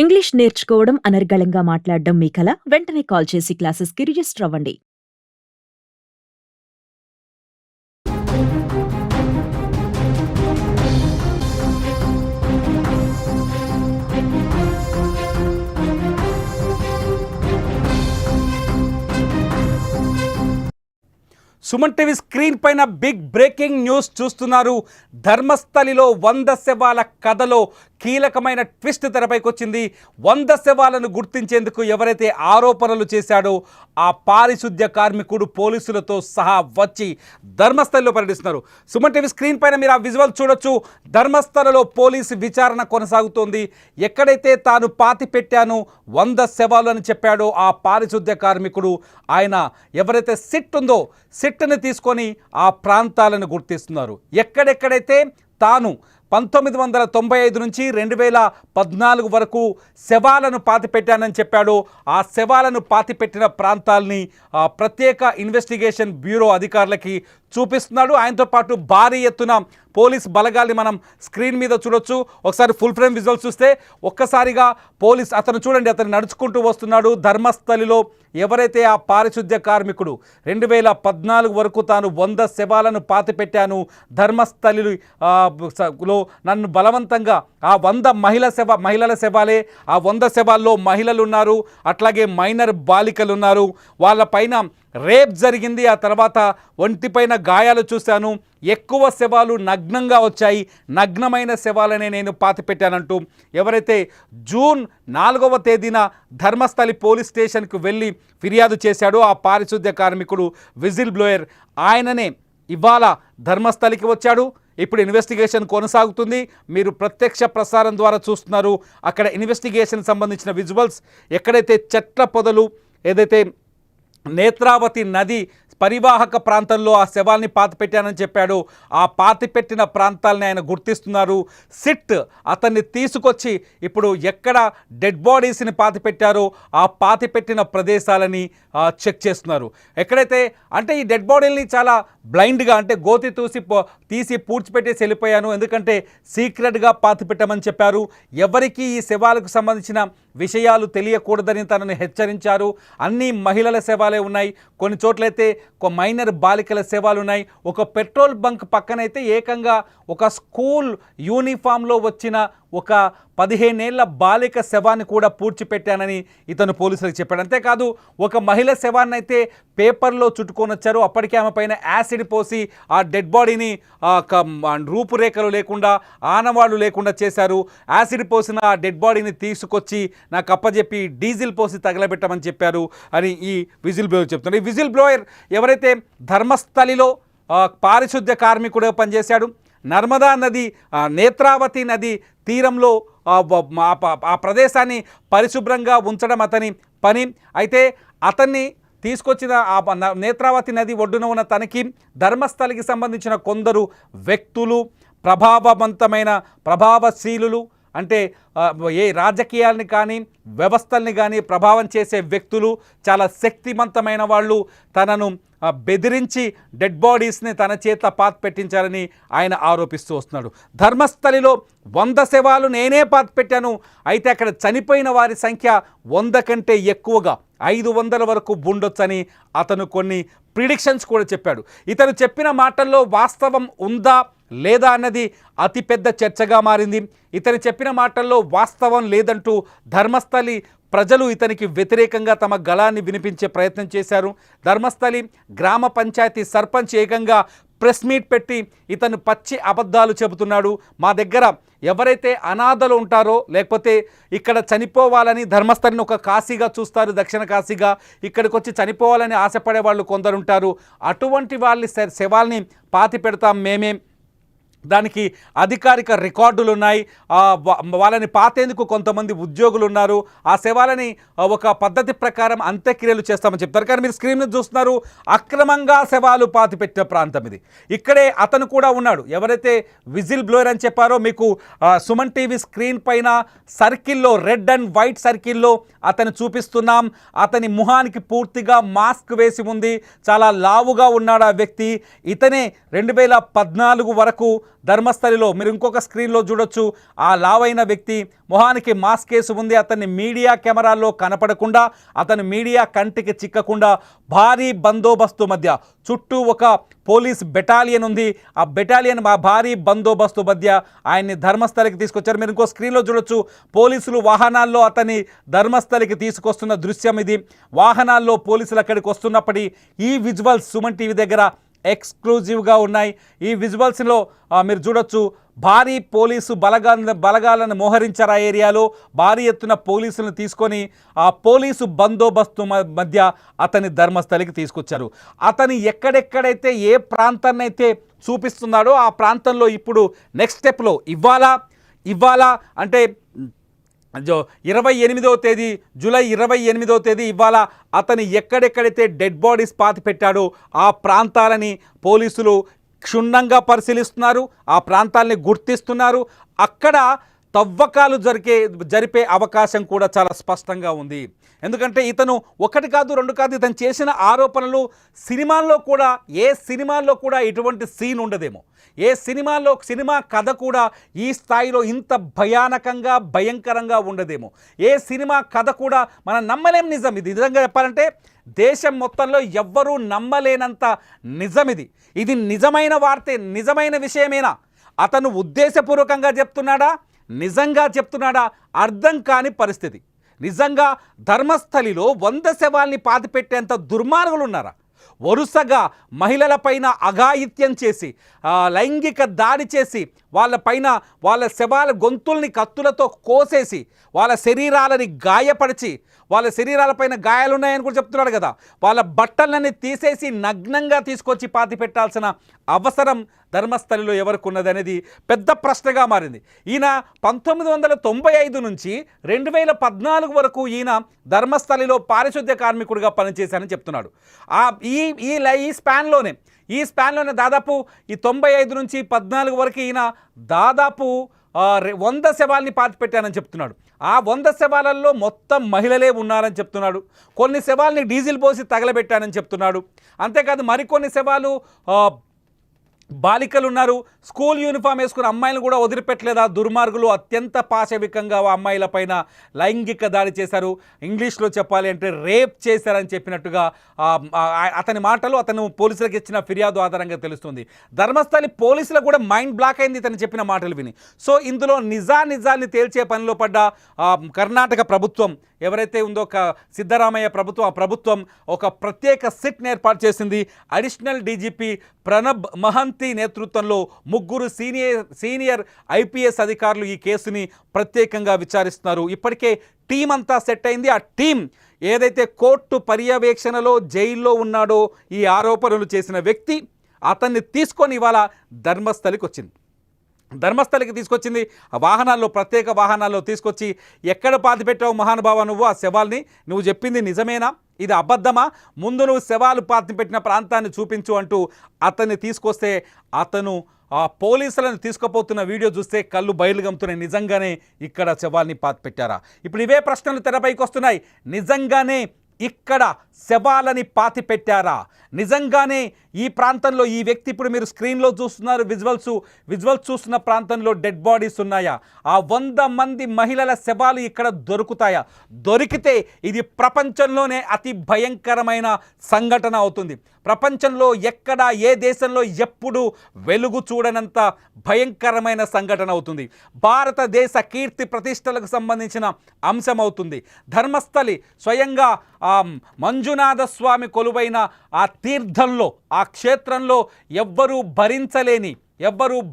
English నేర్చుకోవడం, అనర్గళంగా మాట్లాడడం మీ కల? వెంటనే కాల్ చేసి క్లాసెస్‌కి రిజిస్టర్ అవ్వండి. సుమన్ టీవీ స్క్రీన్ పైన బిగ్ బ్రేకింగ్ న్యూస్ చూస్తున్నారు. ధర్మస్థలిలో 100 శవాల కథలో కీలకమైన ట్విస్ట్ తెరపైకి వచ్చింది. 100 శవాలను గుర్తించేందుకు ఎవరైతే ఆరోపణలు చేశాడో ఆ పారిశుద్ధ్య కార్మికుడు పోలీసులతో సహా వచ్చి ధర్మస్థలిలో పర్యటిస్తున్నారు. సుమన్ టీవీ స్క్రీన్ పైన మీరు ఆ విజువల్ చూడొచ్చు. ధర్మస్థలలో పోలీసు విచారణ కొనసాగుతోంది. ఎక్కడైతే తాను పాతి పెట్టాను 100 శవాలు అని చెప్పాడో ఆ పారిశుద్ధ్య కార్మికుడు, ఆయన ఎవరైతే సిట్ ఉందో సిట్ని తీసుకొని ఆ ప్రాంతాలను గుర్తిస్తున్నారు. ఎక్కడెక్కడైతే తాను 1995 నుంచి 2014 వరకు శవాలను పాతిపెట్టానని చెప్పాడు. ఆ శవాలను పాతిపెట్టిన ప్రాంతాలని ప్రత్యేక ఇన్వెస్టిగేషన్ బ్యూరో అధికారులకి చూపిస్తున్నాడు. ఆయనతో పాటు భారీ ఎత్తున పోలీస్ బలగాల్ని మనం స్క్రీన్ మీద చూడొచ్చు. ఒకసారి ఫుల్ ఫ్రేమ్ విజువల్స్ చూస్తే ఒక్కసారిగా పోలీస్ అతను చూడండి, అతను నడుచుకుంటూ వస్తున్నాడు. ధర్మస్థలిలో ఎవరైతే ఆ పారిశుద్ధ్య కార్మికుడు 2014 వరకు తాను 100 శవాలను పాతిపెట్టాను, ధర్మస్థలిలో నన్ను బలవంతంగా ఆ 100 మహిళల శవాలే, ఆ 100 శవాల్లో మహిళలు ఉన్నారు, అట్లాగే మైనర్ బాలికలు ఉన్నారు, వాళ్ళపైన రేప్ జరిగింది. ఆ తర్వాత ఒంటిపైన గాయాలు చూశాను, ఎక్కువ శవాలు నగ్నంగా వచ్చాయి, నగ్నమైన శవాలనే నేను పాతిపెట్టానంటూ ఎవరైతే జూన్ 4వ తేదీన ధర్మస్థలి పోలీస్ స్టేషన్కు వెళ్ళి ఫిర్యాదు చేశాడో ఆ పారిశుద్ధ్య కార్మికుడు విజిల్ బ్లోయర్, ఆయననే ఇవాళ ధర్మస్థలికి వచ్చాడు. ఇప్పుడు ఇన్వెస్టిగేషన్ కొనసాగుతుంది. మీరు ప్రత్యక్ష ప్రసారం ద్వారా చూస్తున్నారు. అక్కడ ఇన్వెస్టిగేషన్ సంబంధించిన విజువల్స్, ఎక్కడైతే చెట్ల పొదలు, ఏదైతే నేత్రావతి నది పరివాహక ప్రాంతంలో ఆ శవాల్ని పాతిపెట్టానని చెప్పాడు, ఆ పాతిపెట్టిన ప్రాంతాలని ఆయన గుర్తిస్తున్నారు. సిట్ అతన్ని తీసుకొచ్చి ఇప్పుడు ఎక్కడ డెడ్ బాడీస్ని పాతిపెట్టారో ఆ పాతిపెట్టిన ప్రదేశాలని చెక్ చేస్తున్నారు. ఎక్కడైతే అంటే ఈ డెడ్ బాడీలని చాలా బ్లైండ్గా అంటే గోతి తీసి పూడ్చిపెట్టేసి వెళ్ళిపోయాను, ఎందుకంటే సీక్రెట్గా పాతిపెట్టమని చెప్పారు. ఎవరికి ఈ శవాలకు సంబంధించిన విషయాలు తెలియకూడదని తనను హెచ్చరించారు. అన్ని మహిళల శవాలే ఉన్నాయి, కొన్ని చోట్లయితే మైనర్ బాలికల శవాలు ఉన్నాయి. ఒక పెట్రోల్ బంక్ పక్కనైతే ఏకంగా ఒక స్కూల్ యూనిఫామ్లో వచ్చిన ఒక 15 ఏళ్ల బాలిక శవాన్ని కూడా పూడ్చిపెట్టానని ఇతను పోలీసులకు చెప్పాడు. అంతేకాదు ఒక మహిళ శవాన్ని అయితే పేపర్లో చుట్టుకొని వచ్చారు. అప్పటికే ఆమె పైన యాసిడ్ పోసి ఆ డెడ్ బాడీని రూపురేఖలు లేకుండా, ఆనవాళ్లు లేకుండా చేశారు. యాసిడ్ పోసిన ఆ డెడ్ బాడీని తీసుకొచ్చి నాకు అప్పచెప్పి డీజిల్ పోసి తగలబెట్టమని చెప్పారు అని ఈ విజిల్ బ్లోయర్ చెప్తున్నారు. ఈ విజిల్ బ్లోయర్ ఎవరైతే ధర్మస్థలిలో పారిశుద్ధ్య కార్మికుడుగా పనిచేశాడు, నర్మదా నది, నేత్రావతి నది తీరంలో ఆ ప్రదేశాన్ని పరిశుభ్రంగా ఉంచడం అతని పని. అయితే అతన్ని తీసుకొచ్చిన ఆ నేత్రావతి నది ఒడ్డున ఉన్న తనకి ధర్మస్థలికి సంబంధించిన కొందరు వ్యక్తులు, ప్రభావశీలులు, అంటే ఏ రాజకీయాలని కానీ వ్యవస్థల్ని కానీ ప్రభావం చేసే వ్యక్తులు, చాలా శక్తివంతమైన వాళ్ళు తనను బెదిరించి డెడ్ బాడీస్ని తన చేత పెట్టించారని ఆయన ఆరోపిస్తూ వస్తున్నాడు. ధర్మస్థలిలో 100 శవాలు నేనే పెట్టాను, అయితే అక్కడ చనిపోయిన వారి సంఖ్య 100 కంటే ఎక్కువగా 500 వరకు ఉండొచ్చని అతను కొన్ని ప్రిడిక్షన్స్ కూడా చెప్పాడు. ఇతను చెప్పిన మాటల్లో వాస్తవం ఉందా లేదా అన్నది అతిపెద్ద చర్చగా మారింది. ఇతను చెప్పిన మాటల్లో వాస్తవం లేదంటూ ధర్మస్థలి ప్రజలు ఇతనికి వ్యతిరేకంగా తమ గళాన్ని వినిపించే ప్రయత్నం చేశారు. ధర్మస్థలి గ్రామ పంచాయతీ సర్పంచ్ ఏకంగా ప్రెస్ మీట్ పెట్టి ఇతను పచ్చి అబద్ధాలు చెబుతున్నాడు. మా దగ్గర ఎవరైతే అనాథలు ఉంటారో, లేకపోతే ఇక్కడ చనిపోవాలని ధర్మస్థలిని ఒక కాశీగా చూస్తారు, దక్షిణ కాశీగా, ఇక్కడికి వచ్చి చనిపోవాలని ఆశపడే వాళ్ళు కొందరు ఉంటారు, అటువంటి వాళ్ళ శవాల్ని పాతి పెడతాం మేమే, దానికి అధికారిక రికార్డులు ఉన్నాయి, వాళ్ళని పాతేందుకు కొంతమంది ఉద్యోగులు ఉన్నారు, ఆ శవాలని ఒక పద్ధతి ప్రకారం అంత్యక్రియలు చేస్తామని చెప్తారు. కానీ మీరు స్క్రీన్ మీద చూస్తున్నారు, అక్రమంగా శవాలు పాతిపెట్టిన ప్రాంతం ఇది. ఇక్కడే అతను కూడా ఉన్నాడు, ఎవరైతే విజిల్ బ్లోయర్ అని చెప్పారో మీకు సుమన్ టీవీ స్క్రీన్ పైన సర్కిల్లో, రెడ్ అండ్ వైట్ సర్కిల్లో అతను చూపిస్తున్నాం. అతని ముఖానికి పూర్తిగా మాస్క్ వేసి ఉంది, చాలా లావుగా ఉన్నాడు ఆ వ్యక్తి. ఇతనే 2014 వరకు ధర్మస్థలిలో మీరు ఇంకొక స్క్రీన్లో చూడొచ్చు. ఆ లావైన వ్యక్తి మొహానికి మాస్క్ వేసి ఉంది. అతన్ని మీడియా కెమెరాల్లో కనపడకుండా, అతను మీడియా కంటికి చిక్కకుండా భారీ బందోబస్తు మధ్య, చుట్టూ ఒక పోలీస్ బెటాలియన్ ఉంది. ఆ బెటాలియన్ భారీ బందోబస్తు మధ్య ఆయన్ని ధర్మస్థలికి తీసుకొచ్చారు. మీరు ఇంకో స్క్రీన్లో చూడొచ్చు. పోలీసులు వాహనాల్లో అతన్ని ధర్మస్థలికి తీసుకొస్తున్న దృశ్యం ఇది. వాహనాల్లో పోలీసులు అక్కడికి వస్తున్నప్పటి ఈ విజువల్స్ సుమన్ టీవీ దగ్గర ఎక్స్క్లూజివ్గా ఉన్నాయి. ఈ విజువల్స్లో మీరు చూడొచ్చు, భారీ పోలీసు బలగాలను మోహరించారు. ఆ ఏరియాలో భారీ ఎత్తున పోలీసులను తీసుకొని ఆ పోలీసు బందోబస్తు మధ్య అతని ధర్మస్థలికి తీసుకొచ్చారు. అతని ఎక్కడెక్కడైతే ఏ ప్రాంతాన్ని అయితే చూపిస్తున్నాడో ఆ ప్రాంతంలో ఇప్పుడు నెక్స్ట్ స్టెప్లో ఇవాళ అంటే 28వ తేదీ, జూలై 28వ తేదీ ఇవాళ అతను ఎక్కడెక్కడైతే డెడ్ బాడీస్ పాతి పెట్టాడో ఆ ప్రాంతాలని పోలీసులు క్షుణ్ణంగా పరిశీలిస్తున్నారు. ఆ ప్రాంతాలని గుర్తిస్తున్నారు. అక్కడ తవ్వకాలు జరిపే అవకాశం కూడా చాలా స్పష్టంగా ఉంది. ఎందుకంటే ఇతను ఒకటి కాదు రెండు కాదు, ఇతను చేసిన ఆరోపణలు ఏ సినిమాల్లో కూడా ఇటువంటి సీన్ ఉండదేమో. సినిమా కథ కూడా ఈ స్థాయిలో ఇంత భయంకరంగా ఉండదేమో. సినిమా కథ కూడా మనం నమ్మలేం. నిజం ఇది. నిజంగా చెప్పాలంటే దేశం మొత్తంలో ఎవ్వరూ నమ్మలేనంత నిజం ఇది. ఇది నిజమైన వార్తే, నిజమైన విషయమేనా? అతను ఉద్దేశపూర్వకంగా చెప్తున్నాడా, నిజంగా చెప్తున్నాడా అర్థం కాని పరిస్థితి. నిజంగా ధర్మస్థలిలో 100 శవాల్ని పాతిపెట్టేంత దుర్మార్గులు ఉన్నారా? వరుసగా మహిళలపైన అఘాయిత్యం చేసి, లైంగిక దాడి చేసి, వాళ్ళ శవాల గొంతుల్ని కత్తులతో కోసేసి, వాళ్ళ శరీరాలని గాయపరిచి, వాళ్ళ శరీరాలపైన గాయాలున్నాయని కూడా చెప్తున్నాడు కదా, వాళ్ళ బట్టలన్నీ తీసేసి నగ్నంగా తీసుకొచ్చి పాతి పెట్టాల్సిన అవసరం ధర్మస్థలిలో ఎవరికి ఉన్నది అనేది పెద్ద ప్రశ్నగా మారింది. ఈయన 1995 నుంచి 2014 వరకు ఈయన ధర్మస్థలిలో పారిశుద్ధ్య కార్మికుడిగా పనిచేశారని చెప్తున్నాడు. ఈ స్పాన్లోనే దాదాపు ఈ 95 నుంచి 14 వరకు ఈయన దాదాపు 100 శవాల్ని పాతిపెట్టానని చెప్తున్నాడు. ఆ 100 శవాలలో మొత్తం మహిళలే ఉన్నారని చెప్తున్నాడు. కొన్ని శవాల్ని డీజిల్ పోసి తగలబెట్టానని చెప్తున్నాడు. అంతేకాదు మరికొన్ని శవాలు బాలికలు ఉన్నారు. స్కూల్ యూనిఫామ్ వేసుకున్న అమ్మాయిలను కూడా వదిలిపెట్టలేదు. దుర్మార్గులు అత్యంత పాశవికంగా అమ్మాయిల పైన లైంగిక దాడి చేశారు. ఇంగ్లీష్లో చెప్పాలి అంటే రేప్ చేశారని చెప్పినట్టుగా అతని మాటలు, అతను పోలీసులకు ఇచ్చిన ఫిర్యాదు ఆధారంగా తెలుస్తుంది. ధర్మస్థలి పోలీసులకు కూడా మైండ్ బ్లాక్ అయింది ఇతను చెప్పిన మాటలు విని. సో ఇందులో నిజాన్ని తేల్చే పనిలో పడ్డ కర్ణాటక ప్రభుత్వం ఎవరైతే ఉందో, సిద్ధరామయ్య ప్రభుత్వం, ఆ ప్రభుత్వం ఒక ప్రత్యేక సిట్ని ఏర్పాటు చేసింది. అడిషనల్ డీజీపీ ప్రణబ్ మహంతి నేతృత్వంలో 3 సీనియర్ ఐపీఎస్ అధికారులు ఈ కేసుని ప్రత్యేకంగా విచారిస్తున్నారు. ఇప్పటికే టీం అంతా సెట్ అయింది. ఆ టీం ఏదైతే కోర్టు పర్యవేక్షణలో జైల్లో ఉన్నాడో ఈ ఆరోపణలు చేసిన వ్యక్తి, అతన్ని తీసుకొని ఇవాళ ధర్మస్థలికి తీసుకొచ్చింది. ఆ వాహనాల్లో, ప్రత్యేక వాహనాల్లో తీసుకొచ్చి, ఎక్కడ పాతిపెట్టావు మహానుభావ నువ్వు ఆ శవాల్ని? నువ్వు చెప్పింది నిజమేనా, ఇది అబద్ధమా? ముందు నువ్వు శవాలు పాతిపెట్టిన ప్రాంతాన్ని చూపించు అంటూ అతన్ని తీసుకొస్తే, అతను ఆ పోలీసులను తీసుకుపోతున్న వీడియో చూస్తే కళ్ళు బయలుగమ్ముతున్నాయి. నిజంగానే ఇక్కడ శవాల్ని పాతిపెట్టారా? ఇప్పుడు ఇవే ప్రశ్నలు తెరపైకి వస్తున్నాయి. నిజంగానే ఇక్కడ శవాలని పాతిపెట్టారా? నిజంగానే ఈ ప్రాంతంలో ఈ వ్యక్తి, ఇప్పుడు మీరు స్క్రీన్లో చూస్తున్నారు విజువల్స్ చూస్తున్న ప్రాంతంలో డెడ్ బాడీస్ ఉన్నాయా? ఆ 100 మంది మహిళల శవాలు ఇక్కడ దొరుకుతాయా? దొరికితే ఇది ప్రపంచంలోనే అతి భయంకరమైన సంఘటన అవుతుంది. ప్రపంచంలో ఎక్కడ, ఏ దేశంలో ఎప్పుడు వెలుగు చూడనంత భయంకరమైన సంఘటన అవుతుంది. భారతదేశ కీర్తి ప్రతిష్టలకు సంబంధించిన అంశం అవుతుంది. ధర్మస్థలి స్వయంగా మంజునాథ స్వామి కొలువైన ఆ తీర్థంలో, ఆ క్షేత్రంలో ఎవ్వరూ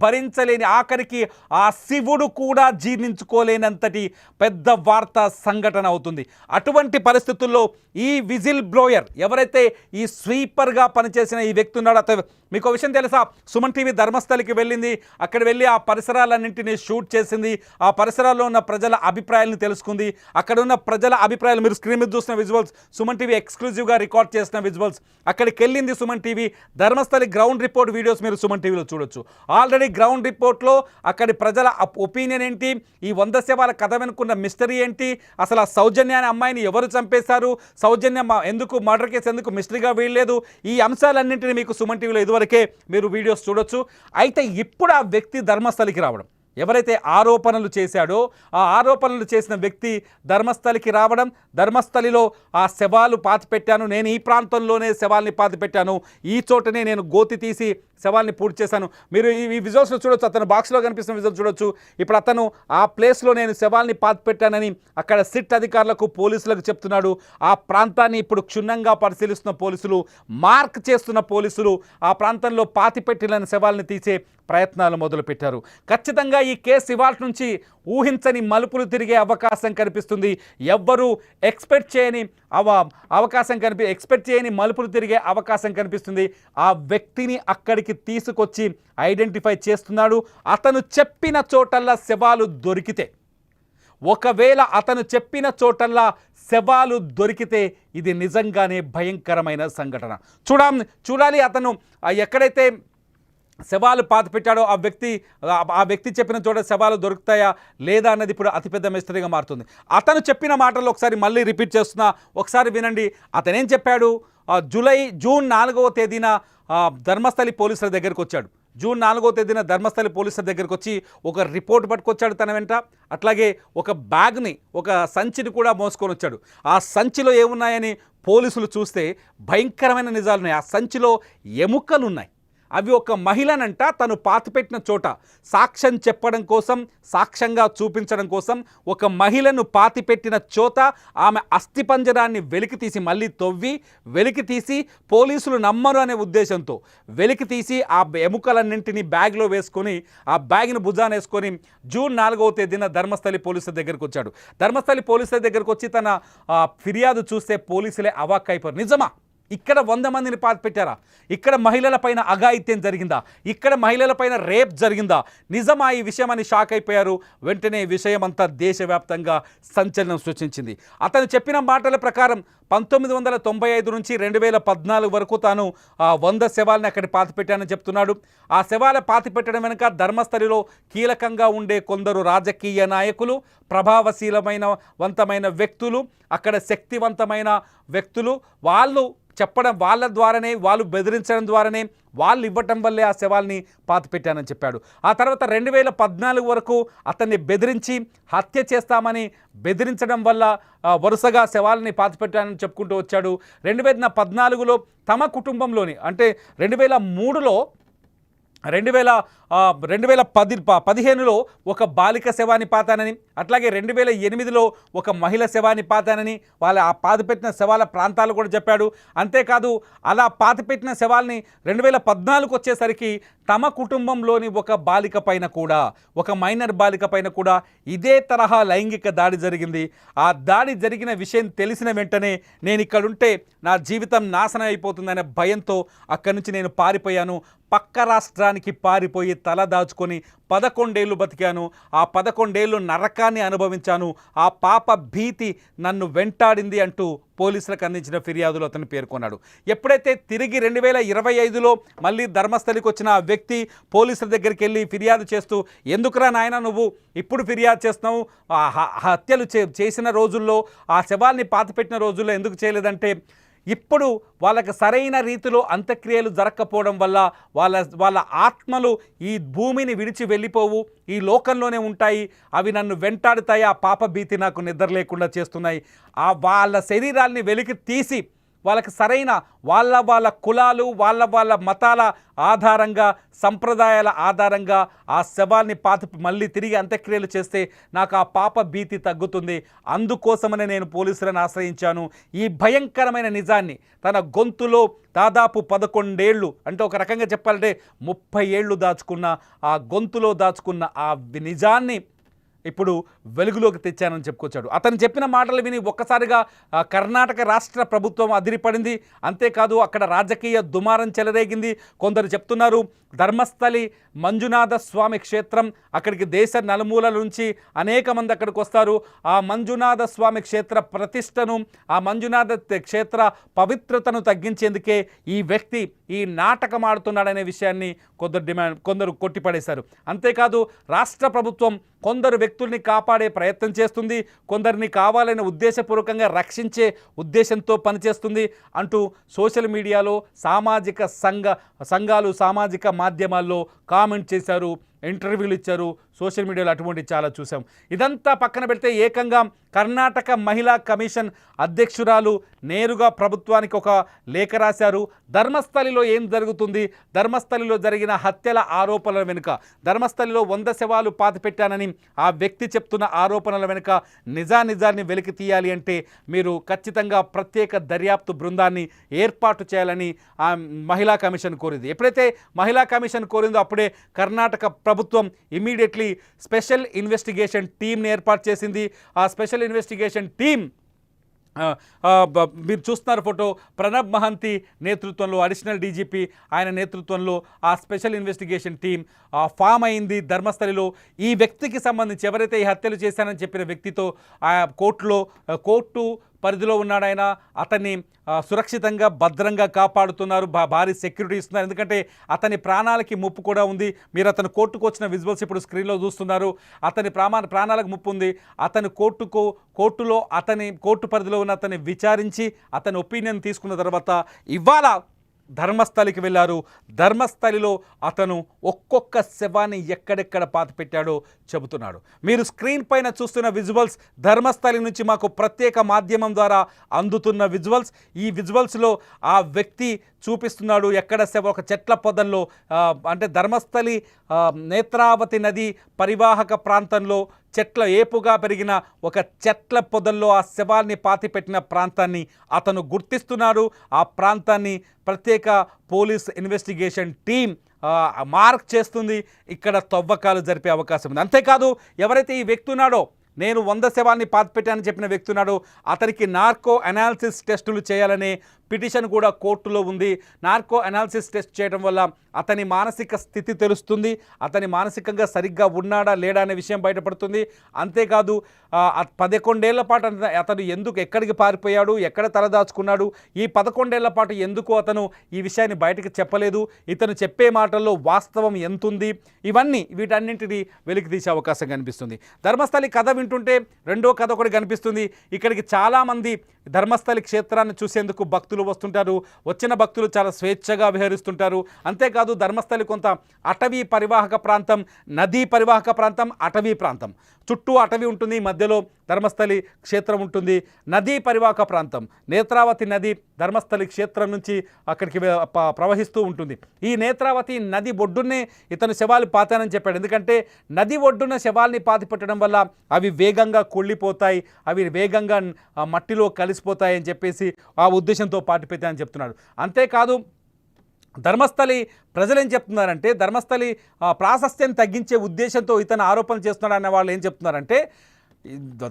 భరించలేని ఆఖరికి ఆ శివుడు కూడా జీర్ణించుకోలేనంతటి పెద్ద వార్తా సంఘటన అవుతుంది. అటువంటి పరిస్థితుల్లో ఈ విజిల్ బ్లోయర్, ఎవరైతే ఈ స్వీపర్గా పనిచేసిన ఈ వ్యక్తి ఉన్నాడో, మీకు విషయం తెలుసా? సుమన్ టీవీ ధర్మస్థలికి వెళ్ళింది. అక్కడ వెళ్ళి ఆ పరిసరాలన్నింటినీ షూట్ చేసింది. ఆ పరిసరాల్లో ఉన్న ప్రజల అభిప్రాయాలను తెలుసుకుంది. అక్కడ ఉన్న ప్రజల అభిప్రాయాలు మీరు స్క్రీన్ మీద చూసిన విజువల్స్, సుమన్ టీవీ ఎక్స్క్లూజివ్గా రికార్డ్ చేసిన విజువల్స్. అక్కడికి వెళ్ళింది Suman TV. Dharmasthali ground report videos మీరు సుమన్ టీవీలో చూడొచ్చు. ఆల్రెడీ గ్రౌండ్ రిపోర్ట్లో అక్కడి ప్రజల ఒపీనియన్ ఏంటి, ఈ 100 శవాల కథ వెనుకున్న మిస్టరీ ఏంటి, అసలు ఆ సౌజన్య అనే అమ్మాయిని ఎవరు చంపేశారు, సౌజన్య ఎందుకు మర్డర్ కేసు ఎందుకు మిస్టరీగా వీయలేదు, ఈ అంశాలన్నింటినీ మీకు సుమన్ టీవీలో ఇదివరకే మీరు వీడియోస్ చూడొచ్చు. అయితే ఇప్పుడు ఆ వ్యక్తి ధర్మస్థలికి రావడం, ఎవరైతే ఆరోపణలు చేశాడో ఆ ఆరోపణలు చేసిన వ్యక్తి ధర్మస్థలికి రావడం, ధర్మస్థలిలో ఆ శవాలు పాతిపెట్టాను, నేను ఈ ప్రాంతంలోనే శవాల్ని పాతిపెట్టాను, ఈ చోటనే నేను గోతి తీసి శవాల్ని పూర్తి చేశాను. మీరు ఈ విజువల్స్లో చూడొచ్చు, అతను బాక్స్లో కనిపిస్తున్న విజువల్ చూడొచ్చు. ఇప్పుడు అతను ఆ ప్లేస్లో నేను శవాల్ని పాతిపెట్టానని అక్కడ సిట్ అధికారులకు పోలీసులకు చెప్తున్నాడు. ఆ ప్రాంతాన్ని ఇప్పుడు క్షుణ్ణంగా పరిశీలిస్తున్న పోలీసులు, మార్క్ చేస్తున్న పోలీసులు ఆ ప్రాంతంలో పాతిపెట్టిన శవాల్ని తీసే ప్రయత్నాలు మొదలుపెట్టారు. ఖచ్చితంగా ఈ కేసు ఇవాళ నుంచి ఊహించని మలుపులు తిరిగే అవకాశం కనిపిస్తుంది. ఎవ్వరూ ఎక్స్పెక్ట్ చేయని మలుపులు తిరిగే అవకాశం కనిపిస్తుంది. ఆ వ్యక్తిని అక్కడికి తీసుకొచ్చి ఐడెంటిఫై చేస్తున్నాడు. అతను చెప్పిన చోటల్లా శవాలు దొరికితే, ఒకవేళ అతను చెప్పిన చోటల్లా శవాలు దొరికితే ఇది నిజంగానే భయంకరమైన సంఘటన. చూడాలి అతను ఎక్కడైతే శవాలు పాతిపెట్టాడో ఆ వ్యక్తి చెప్పిన చోట శవాలు దొరుకుతాయా లేదా అన్నది ఇప్పుడు అతిపెద్ద మిస్టరీగా మారుతుంది. అతను చెప్పిన మాటలు ఒకసారి మళ్ళీ రిపీట్ చేస్తున్నా, ఒకసారి వినండి. అతనేం చెప్పాడు? జూన్ 4వ తేదీన ధర్మస్థలి పోలీసుల దగ్గరికి వచ్చాడు. జూన్ 4వ తేదీన ధర్మస్థలి పోలీసుల దగ్గరికి వచ్చి ఒక రిపోర్ట్ పట్టుకొచ్చాడు తన వెంట. అట్లాగే ఒక బ్యాగ్ని, ఒక సంచిని కూడా మోసుకొని వచ్చాడు. ఆ సంచిలో ఏమున్నాయని పోలీసులు చూస్తే భయంకరమైన నిజాలున్నాయి. ఆ సంచిలో ఎముకలు ఉన్నాయి. అవి ఒక మహిళనంట తను పాతిపెట్టిన చోట సాక్ష్యం చెప్పడం కోసం, సాక్ష్యంగా చూపించడం కోసం ఒక మహిళను పాతిపెట్టిన చోట ఆమె అస్థిపంజరాన్ని వెలికితీసి, మళ్ళీ తవ్వి వెలికితీసి, పోలీసులు నమ్మరు అనే ఉద్దేశంతో వెలికితీసి ఆ ఎముకలన్నింటినీ బ్యాగ్లో వేసుకొని, ఆ బ్యాగ్ను భుజాన వేసుకొని జూన్ 4వ తేదీన ధర్మస్థలి పోలీసుల దగ్గరికి వచ్చాడు. ధర్మస్థలి పోలీసుల దగ్గరికి వచ్చి తన ఫిర్యాదు చూస్తే పోలీసులే అవాక్కైపోయారు. నిజమా? ఇక్కడ 100 మందిని పాతిపెట్టారా? ఇక్కడ మహిళలపైన అఘాయిత్యం జరిగిందా? ఇక్కడ మహిళలపైన రేప్ జరిగిందా? నిజమా ఈ విషయం అని షాక్ అయిపోయారు. వెంటనే విషయం అంతా దేశవ్యాప్తంగా సంచలనం సృష్టించింది. అతను చెప్పిన మాటల ప్రకారం 1995 నుంచి 2014 వరకు తాను 100 శవాలని అక్కడ పాతిపెట్టానని చెప్తున్నాడు. ఆ శవాల పాతిపెట్టడం వెనుక ధర్మస్థలిలో కీలకంగా ఉండే కొందరు రాజకీయ నాయకులు, వంతమైన వ్యక్తులు, అక్కడ శక్తివంతమైన వ్యక్తులు, వాళ్ళు చెప్పడం, వాళ్ళ ద్వారానే, వాళ్ళు బెదిరించడం ద్వారానే, వాళ్ళు ఇవ్వటం వల్లే ఆ శవాల్ని పాతిపెట్టానని చెప్పాడు. ఆ తర్వాత 2014 వరకు అతన్ని బెదిరించి హత్య చేస్తామని బెదిరించడం వల్ల వరుసగా శవాలని పాతిపెట్టానని చెప్పుకుంటూ వచ్చాడు. 2014లో తమ కుటుంబంలోని, అంటే 2003లో 2015లో ఒక బాలిక శవాన్ని పాతానని, అట్లాగే 2008లో ఒక మహిళ శవాన్ని పాతానని, వాళ్ళ ఆ పాతిపెట్టిన శవాల ప్రాంతాలు కూడా చెప్పాడు. అంతేకాదు అలా పాతిపెట్టిన శవాల్ని 2014కు వచ్చేసరికి తమ కుటుంబంలోని ఒక బాలిక పైన కూడా, ఒక మైనర్ బాలిక పైన కూడా ఇదే తరహా లైంగిక దాడి జరిగింది. ఆ దాడి జరిగిన విషయం తెలిసిన వెంటనే నేను ఇక్కడుంటే నా జీవితం నాశనం అయిపోతుందనే భయంతో అక్కడి నుంచి నేను పారిపోయాను. పక్క రాష్ట్రానికి పారిపోయి తల దాచుకొని 11 ఏళ్ళు బతికాను. ఆ 11 ఏళ్ళు నరకాన్ని అనుభవించాను. ఆ పాప భీతి నన్ను వెంటాడింది అంటూ పోలీసులకు అందించిన ఫిర్యాదులో అతను పేర్కొన్నాడు. ఎప్పుడైతే తిరిగి 2025లో మళ్ళీ ధర్మస్థలికి వచ్చిన ఆ వ్యక్తి పోలీసుల దగ్గరికి వెళ్ళి ఫిర్యాదు చేస్తూ, ఎందుకురా నాయన నువ్వు ఇప్పుడు ఫిర్యాదు చేస్తున్నావు, హత్యలు చేసిన రోజుల్లో, ఆ శవాల్ని పాతిపెట్టిన రోజుల్లో ఎందుకు చేయలేదంటే, ఇప్పుడు వాళ్ళకి సరైన రీతిలో అంత్యక్రియలు జరగకపోవడం వల్ల వాళ్ళ ఆత్మలు ఈ భూమిని విడిచి వెళ్ళిపోవు, ఈ లోకంలోనే ఉంటాయి, అవి నన్ను వెంటాడుతాయి, ఆ పాప భీతి నాకు నిద్ర లేకుండా చేస్తున్నాయి. వాళ్ళ శరీరాల్ని వెలికి తీసి వాళ్ళకి సరైన వాళ్ళ కులాలు, వాళ్ళ మతాల ఆధారంగా, సంప్రదాయాల ఆధారంగా ఆ శవాల్ని మళ్ళీ తిరిగి అంత్యక్రియలు చేస్తే నాకు ఆ పాప భీతి తగ్గుతుంది. అందుకోసమనే నేను పోలీసులను ఆశ్రయించాను. ఈ భయంకరమైన నిజాన్ని తన గొంతులో దాదాపు 11 ఏళ్ళు, అంటే ఒక రకంగా చెప్పాలంటే 30 ఏళ్ళు దాచుకున్న ఆ గొంతులో దాచుకున్న ఆ నిజాన్ని ఇప్పుడు వెలుగులోకి తెచ్చానని చెప్పుకొచ్చాడు. అతను చెప్పిన మాటలు విని ఒక్కసారిగా కర్ణాటక రాష్ట్ర ప్రభుత్వం అదిరిపడింది. అంతేకాదు అక్కడ రాజకీయ దుమారం చెలరేగింది. కొందరు చెప్తున్నారు ధర్మస్థలి మంజునాథ స్వామి క్షేత్రం. అక్కడికి దేశ నలుమూలల నుంచి అనేక మంది అక్కడికి వస్తారు. ఆ మంజునాథ స్వామి క్షేత్ర ప్రతిష్టను, ఆ మంజునాథ క్షేత్ర పవిత్రతను తగ్గించేందుకే ఈ వ్యక్తి ఈ నాటకం ఆడుతున్నాడనే విషయాన్ని కొందరు కొట్టిపడేశారు. అంతేకాదు రాష్ట్ర ప్రభుత్వం కొందరు వ్యక్తుల్ని కాపాడే ప్రయత్నం చేస్తుంది, కొందరిని కావాలని ఉద్దేశపూర్వకంగా రక్షించే ఉద్దేశంతో పనిచేస్తుంది అంటూ సోషల్ మీడియాలో సంఘాలు సామాజిక మాధ్యమాల్లో కామెంట్ చేశారు, ఇంటర్వ్యూలు ఇచ్చారు. సోషల్ మీడియాలో అటువంటి చాలా చూసాం. ఇదంతా పక్కన పెడితే ఏకంగా కర్ణాటక మహిళా కమిషన్ అధ్యక్షురాలు నేరుగా ప్రభుత్వానికి ఒక లేఖ రాశారు. ధర్మస్థలిలో ఏం జరుగుతుంది, ధర్మస్థలిలో జరిగిన హత్యల ఆరోపణల వెనుక, ధర్మస్థలిలో 100 శవాలు పాతిపెట్టానని ఆ వ్యక్తి చెప్తున్న ఆరోపణల వెనుక నిజాన్ని వెలికి తీయాలి అంటే మీరు ఖచ్చితంగా ప్రత్యేక దర్యాప్తు బృందాన్ని ఏర్పాటు చేయాలని ఆ మహిళా కమిషన్ కోరింది. ఎప్పుడైతే మహిళా కమిషన్ కోరిందో అప్పుడే కర్ణాటక ప్రభుత్వం ఇమీడియట్లీ స్పెషల్ ఇన్వెస్టిగేషన్ టీంని ఏర్పాటు చేసింది. ఆ స్పెషల్ ఇన్వెస్టిగేషన్ టీం మీరు చూస్తున్నారు ఫోటో, ప్రణబ్ మహంతి నేతృత్వంలో, అడిషనల్ డీజీపీ ఆయన నేతృత్వంలో ఆ స్పెషల్ ఇన్వెస్టిగేషన్ టీం ఫామ్ అయింది ధర్మస్థలిలో. ఈ వ్యక్తికి సంబంధించి ఎవరైతే ఈ హత్యలు చేశానని చెప్పిన వ్యక్తితో ఆ కోర్టు పరిధిలో ఉన్నాడు ఆయన. అతన్ని సురక్షితంగా భద్రంగా కాపాడుతున్నారు, భారీ సెక్యూరిటీ ఇస్తున్నారు. ఎందుకంటే అతని ప్రాణాలకి ముప్పు కూడా ఉంది. మీరు అతను కోర్టుకు వచ్చిన విజువల్స్ ఇప్పుడు స్క్రీన్లో చూస్తున్నారు. అతని ప్రాణాలకు ముప్పు ఉంది. అతని కోర్టు పరిధిలో ఉన్న అతన్ని విచారించి అతని ఒపీనియన్ తీసుకున్న తర్వాత ఇవాళ ధర్మస్థలికి వెళ్ళారు. ధర్మస్థలిలో అతను ఒక్కొక్క శవాన్ని ఎక్కడెక్కడ పాతిపెట్టాడో చెబుతున్నాడు. మీరు స్క్రీన్ పైన చూస్తున్న విజువల్స్ ధర్మస్థలి నుంచి మాకు ప్రత్యేక మాధ్యమం ద్వారా అందుతున్న విజువల్స్. ఈ విజువల్స్లో ఆ వ్యక్తి చూపిస్తున్నాడు ఎక్కడ ఒక చెట్ల పొదల్లో, అంటే ధర్మస్థలి నేత్రావతి నది పరివాహక ప్రాంతంలో చెట్ల ఏపుగా పెరిగిన ఒక చెట్ల పొదల్లో ఆ శవాల్ని పాతిపెట్టిన ప్రాంతాన్ని అతను గుర్తిస్తున్నాడు. ఆ ప్రాంతాన్ని ప్రత్యేక పోలీస్ ఇన్వెస్టిగేషన్ టీం మార్క్ చేస్తుంది. ఇక్కడ తవ్వకాలు జరిపే అవకాశం ఉంది. అంతేకాదు ఎవరైతే ఈ వ్యక్తి ఉన్నాడో, నేను 100 శవాల్ని పాతిపెట్టానని చెప్పిన వ్యక్తి ఉన్నాడు, అతనికి నార్కో అనాలిసిస్ టెస్టులు చేయాలనే పిటిషన్ కూడా కోర్టులో ఉంది. నార్కో అనాలిసిస్ టెస్ట్ చేయడం వల్ల అతని మానసిక స్థితి తెలుస్తుంది, అతని మానసికంగా సరిగ్గా ఉన్నాడా లేడా అనే విషయం బయటపడుతుంది. అంతేకాదు 11 ఏళ్ల పాటు అతను ఎక్కడికి పారిపోయాడు, ఎక్కడ తలదాచుకున్నాడు, ఈ 11 ఏళ్ల పాటు ఎందుకు అతను ఈ విషయాన్ని బయటకు చెప్పలేదు, ఇతను చెప్పే మాటల్లో వాస్తవం ఎంతుంది, వీటన్నింటినీ వెలికి తీసే అవకాశం కనిపిస్తుంది. ధర్మస్థలి కథ వింటుంటే రెండో కథ ఒకటి కనిపిస్తుంది. ఇక్కడికి చాలామంది ధర్మస్థలి క్షేత్రాన్ని చూసేందుకు భక్తులు వస్తుంటారు. వచ్చిన భక్తులు చాలా స్వేచ్ఛగా విహరిస్తుంటారు. అంతేకాదు ధర్మస్థలి కొంత అటవీ పరివాహక ప్రాంతం, నదీ పరివాహక ప్రాంతం, అటవీ ప్రాంతం, చుట్టూ అటవీ ఉంటుంది, మధ్యలో ధర్మస్థలి క్షేత్రం ఉంటుంది. నదీ పరివాహక ప్రాంతం, నేత్రావతి నది ధర్మస్థలి క్షేత్రం నుంచి అక్కడికి ప్రవహిస్తూ ఉంటుంది. ఈ నేత్రావతి నది ఒడ్డునే ఇతను శవాలు పాతానని చెప్పాడు. ఎందుకంటే నది ఒడ్డున శవాల్ని పాతిపెట్టడం వల్ల అవి వేగంగా కుళ్ళిపోతాయి, అవి వేగంగా మట్టిలో కలిసిపోతాయి అని చెప్పేసి ఆ ఉద్దేశంతో పాతిపెట్టానని చెప్తున్నాడు. అంతేకాదు ధర్మస్థలి ప్రజలు ఏం చెప్తున్నారంటే, ధర్మస్థలి ప్రాశస్త్యం తగ్గించే ఉద్దేశంతో ఇతను ఆరోపణలు చేస్తున్నాడు అనే వాళ్ళు ఏం చెప్తున్నారంటే,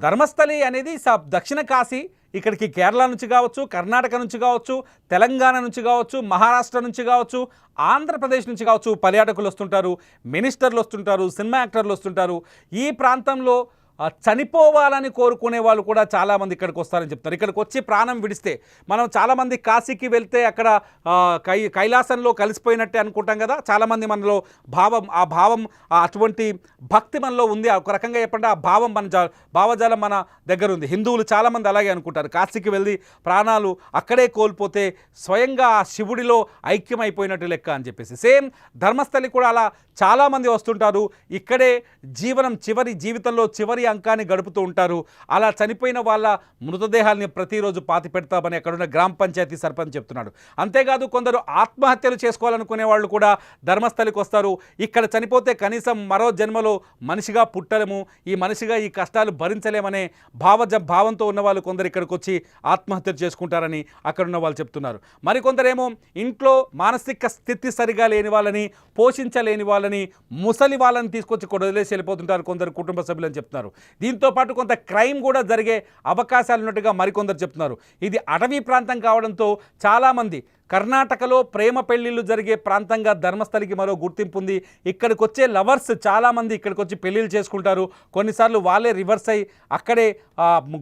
ధర్మస్థలి అనేది దక్షిణ కాశీ, ఇక్కడికి కేరళ నుంచి కావచ్చు, కర్ణాటక నుంచి కావచ్చు, తెలంగాణ నుంచి కావచ్చు, మహారాష్ట్ర నుంచి కావచ్చు, ఆంధ్రప్రదేశ్ నుంచి కావచ్చు పర్యాటకులు వస్తుంటారు, మినిస్టర్లు వస్తుంటారు, సినిమా యాక్టర్లు వస్తుంటారు. ఈ ప్రాంతంలో చనిపోవాలని కోరుకునే వాళ్ళు కూడా చాలామంది ఇక్కడికి వస్తారని చెప్తారు. ఇక్కడికి వచ్చి ప్రాణం విడిస్తే, మనం చాలామంది కాశీకి వెళ్తే అక్కడ కైలాసంలో కలిసిపోయినట్టే అనుకుంటాం కదా, చాలామంది మనలో ఆ భావం అటువంటి భక్తి మనలో ఉంది. ఒక రకంగా చెప్పండి, ఆ భావం భావజాలం మన దగ్గర ఉంది. హిందువులు చాలామంది అలాగే అనుకుంటారు. కాశీకి వెళ్ళి ప్రాణాలు అక్కడే కోల్పోతే స్వయంగా ఆ శివుడిలో ఐక్యమైపోయినట్టు లెక్క అని చెప్పేసి. సేమ్ ధర్మస్థలి కూడా అలా చాలామంది వస్తుంటారు. ఇక్కడే జీవితంలో చివరి అంకాన్ని గడుపుతూ ఉంటారు. అలా చనిపోయిన వాళ్ళ మృతదేహాల్ని ప్రతిరోజు పాతి పెడతామని అక్కడున్న గ్రామ పంచాయతీ సర్పంచ్ చెప్తున్నాడు. అంతేకాదు కొందరు ఆత్మహత్యలు చేసుకోవాలనుకునే వాళ్ళు కూడా ధర్మస్థలికి వస్తారు. ఇక్కడ చనిపోతే కనీసం మరో జన్మలో మనిషిగా పుట్టలేము, ఈ మనిషిగా ఈ కష్టాలు భరించలేమనే భావంతో ఉన్న వాళ్ళు కొందరు ఇక్కడికి వచ్చి ఆత్మహత్యలు చేసుకుంటారని అక్కడున్న వాళ్ళు చెప్తున్నారు. మరికొందరేమో ఇంట్లో మానసిక స్థితి సరిగా లేని వాళ్ళని, పోషించలేని వాళ్ళని, ముసలి వాళ్ళని తీసుకొచ్చి వదిలేసి వెళ్ళిపోతుంటారు కొందరు కుటుంబ సభ్యులు అని చెప్తున్నారు. దీంతో పాటు కొంత క్రైమ్ కూడా జరిగే అవకాశాలు ఉన్నట్టుగా మరికొందరు చెప్తున్నారు. ఇది అటవీ ప్రాంతం కావడంతో చాలామంది కర్ణాటకలో ప్రేమ పెళ్లిళ్ళు జరిగే ప్రాంతంగా ధర్మస్థలికి మరో గుర్తింపు ఉంది. ఇక్కడికి వచ్చే లవర్స్ చాలామంది ఇక్కడికి వచ్చి పెళ్లిళ్ళు చేసుకుంటారు. కొన్నిసార్లు వాళ్ళే రివర్స్ అయ్యి అక్కడే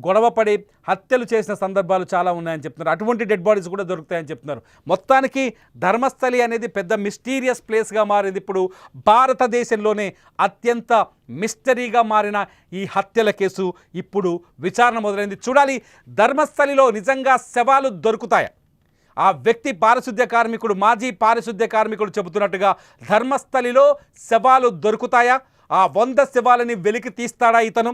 గొడవపడి హత్యలు చేసిన సందర్భాలు చాలా ఉన్నాయని చెప్తున్నారు. అటువంటి డెడ్ బాడీస్ కూడా దొరుకుతాయని చెప్తున్నారు. మొత్తానికి ధర్మస్థలి అనేది పెద్ద మిస్టీరియస్ ప్లేస్గా మారింది. ఇప్పుడు భారతదేశంలోనే అత్యంత మిస్టరీగా మారిన ఈ హత్యల కేసు ఇప్పుడు విచారణ మొదలైంది. చూడాలి ధర్మస్థలిలో నిజంగా శవాలు దొరుకుతాయా? ఆ వ్యక్తి పారిశుద్ధ్య కార్మికుడు, మాజీ పారిశుద్ధ్య కార్మికుడు చెబుతున్నట్టుగా ధర్మస్థలిలో శవాలు దొరుకుతాయా? ఆ 100 శవాలని వెలికి తీస్తాడా ఇతను?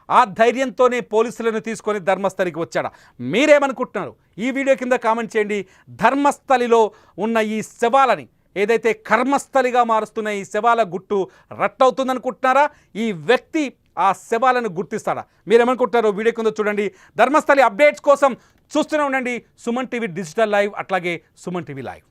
ఆ ధైర్యంతోనే పోలీసులను తీసుకొని ధర్మస్థలికి వచ్చాడా? మీరేమనుకుంటున్నారు? ఈ వీడియో కింద కామెంట్ చేయండి. ధర్మస్థలిలో ఉన్న ఈ శవాలని ఏదైతే కర్మస్థలిగా మారుస్తున్న ఈ శవాల గుట్టు రట్టవుతుందనుకుంటున్నారా? ఈ వ్యక్తి ఆ శవాలను గుర్తిస్తాడా? మీరేమనుకుంటున్నారో వీడియో కింద చూడండి. ధర్మస్థలి అప్డేట్స్ కోసం చూస్తూనే ఉండండి సుమన్ టీవీ డిజిటల్ లైవ్, అట్లాగే సుమన్ టీవీ లైవ్.